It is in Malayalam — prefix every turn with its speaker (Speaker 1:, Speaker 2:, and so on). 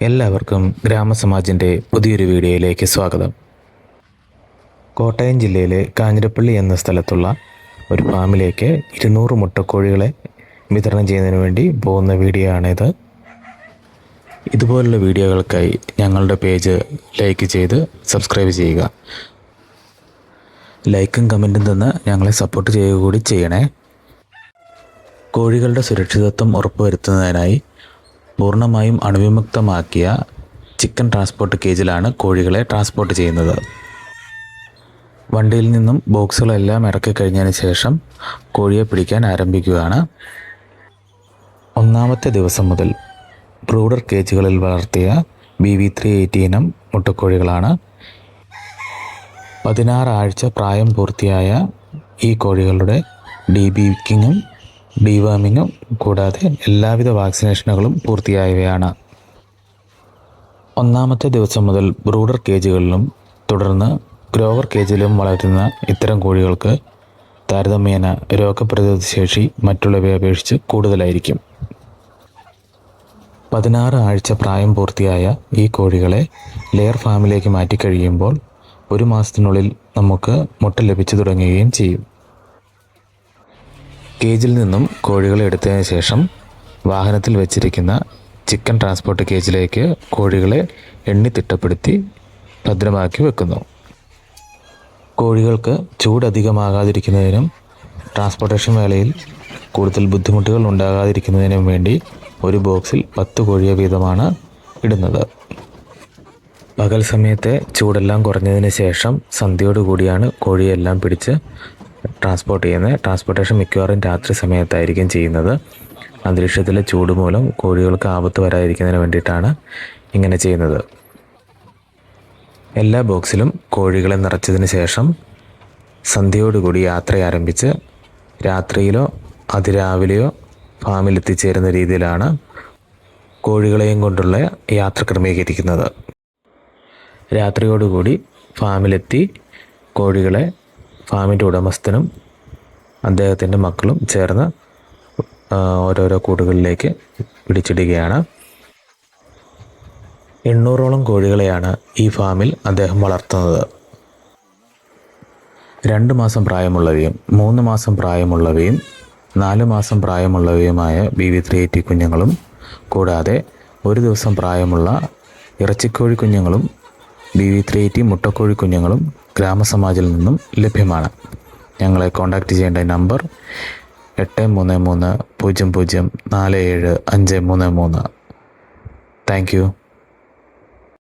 Speaker 1: എല്ലാവർക്കും ഗ്രാമസമാജിൻ്റെ പുതിയൊരു വീഡിയോയിലേക്ക് സ്വാഗതം. കോട്ടയം ജില്ലയിലെ കാഞ്ഞിരപ്പള്ളി എന്ന സ്ഥലത്തുള്ള ഒരു ഫാമിലേക്ക് 200 മുട്ടക്കോഴികളെ വിതരണം ചെയ്യുന്നതിന് വേണ്ടി പോകുന്ന വീഡിയോ ആണിത്. ഇതുപോലുള്ള വീഡിയോകൾക്കായി ഞങ്ങളുടെ പേജ് ലൈക്ക് ചെയ്ത് സബ്സ്ക്രൈബ് ചെയ്യുക. ലൈക്കും കമൻറ്റും തന്ന് ഞങ്ങളെ സപ്പോർട്ട് ചെയ്യുക കൂടി ചെയ്യണേ. കോഴികളുടെ സുരക്ഷിതത്വം ഉറപ്പുവരുത്തുന്നതിനായി പൂർണ്ണമായും അണുവിമുക്തമാക്കിയ ചിക്കൻ ട്രാൻസ്പോർട്ട് കേജിലാണ് കോഴികളെ ട്രാൻസ്പോർട്ട് ചെയ്യുന്നത്. വണ്ടിയിൽ നിന്നും ബോക്സുകളെല്ലാം ഇറക്കി കഴിഞ്ഞതിന് ശേഷം കോഴിയെ പിടിക്കാൻ ആരംഭിക്കുകയാണ്. ഒന്നാമത്തെ ദിവസം മുതൽ ബ്രൂഡർ കേജുകളിൽ വളർത്തിയ BV380 ഇനം മുട്ടക്കോഴികളാണ്. 16 ആഴ്ച പ്രായം പൂർത്തിയായ ഈ കോഴികളുടെ ഡീബീക്കിങ്ങും ഡീവാമിങ്ങും കൂടാതെ എല്ലാവിധ വാക്സിനേഷനുകളും പൂർത്തിയായവയാണ്. ഒന്നാമത്തെ ദിവസം മുതൽ ബ്രൂഡർ കേജുകളിലും തുടർന്ന് ഗ്രോവർ കേജിലും വളരുന്ന ഇത്തരം കോഴികൾക്ക് താരതമ്യേന രോഗപ്രതിരോധ ശേഷി മറ്റുള്ളവയെ അപേക്ഷിച്ച് കൂടുതലായിരിക്കും. 16 ആഴ്ച പ്രായം പൂർത്തിയായ ഈ കോഴികളെ ലെയർ ഫാമിലേക്ക് മാറ്റിക്കഴിയുമ്പോൾ 1 മാസത്തിനുള്ളിൽ നമുക്ക് മുട്ട ലഭിച്ചു തുടങ്ങുകയും ചെയ്യും. കേജിൽ നിന്നും കോഴികളെ എടുത്തതിന് ശേഷം വാഹനത്തിൽ വെച്ചിരിക്കുന്ന ചിക്കൻ ട്രാൻസ്പോർട്ട് കേജിലേക്ക് കോഴികളെ എണ്ണി തിട്ടപ്പെടുത്തി ഭദ്രമാക്കി വെക്കുന്നു. കോഴികൾക്ക് ചൂടധികമാകാതിരിക്കുന്നതിനും ട്രാൻസ്പോർട്ടേഷൻ വേളയിൽ കൂടുതൽ ബുദ്ധിമുട്ടുകൾ ഉണ്ടാകാതിരിക്കുന്നതിനും വേണ്ടി ഒരു ബോക്സിൽ 10 കോഴിയെ വീതമാണ് ഇടുന്നത്. പകൽ സമയത്തെ ചൂടെല്ലാം കുറഞ്ഞതിന് ശേഷം സന്ധ്യയോടുകൂടിയാണ് കോഴിയെല്ലാം പിടിച്ച് ട്രാൻസ്പോർട്ട് ചെയ്യുന്നത്. ട്രാൻസ്പോർട്ടേഷൻ മിക്കവാറും രാത്രി സമയത്തായിരിക്കും ചെയ്യുന്നത്. അന്തരീക്ഷത്തിലെ ചൂട് മൂലം കോഴികൾക്ക് ആപത്ത് വരാതിരിക്കുന്നതിന് വേണ്ടിയിട്ടാണ് ഇങ്ങനെ ചെയ്യുന്നത്. എല്ലാ ബോക്സിലും കോഴികളെ നിറച്ചതിന് ശേഷം സന്ധ്യയോടുകൂടി യാത്ര ആരംഭിച്ച് രാത്രിയിലോ അതിരാവിലെയോ ഫാമിലെത്തിച്ചേരുന്ന രീതിയിലാണ് കോഴികളെയും കൊണ്ടുള്ള യാത്ര ക്രമീകരിക്കുന്നത്. രാത്രിയോടുകൂടി ഫാമിലെത്തി കോഴികളെ ഫാമിൻ്റെ ഉടമസ്ഥനും അദ്ദേഹത്തിൻ്റെ മക്കളും ചേർന്ന് ഓരോരോ കൂടുകളിലേക്ക് പിടിച്ചിടുകയാണ്. 800ഓളം കോഴികളെയാണ് ഈ ഫാമിൽ അദ്ദേഹം വളർത്തുന്നത്. 2 മാസം പ്രായമുള്ളവയും 3 മാസം പ്രായമുള്ളവയും 4 മാസം പ്രായമുള്ളവയുമായ BV380 കുഞ്ഞുങ്ങളും കൂടാതെ 1 ദിവസം പ്രായമുള്ള ഇറച്ചിക്കോഴി കുഞ്ഞുങ്ങളും BV380 മുട്ടക്കോഴി കുഞ്ഞുങ്ങളും ഗ്രാമസമാജിൽ നിന്നും ലഭ്യമാണ്. ഞങ്ങളെ കോൺടാക്റ്റ് ചെയ്യേണ്ട നമ്പർ 8330047533. Thank you.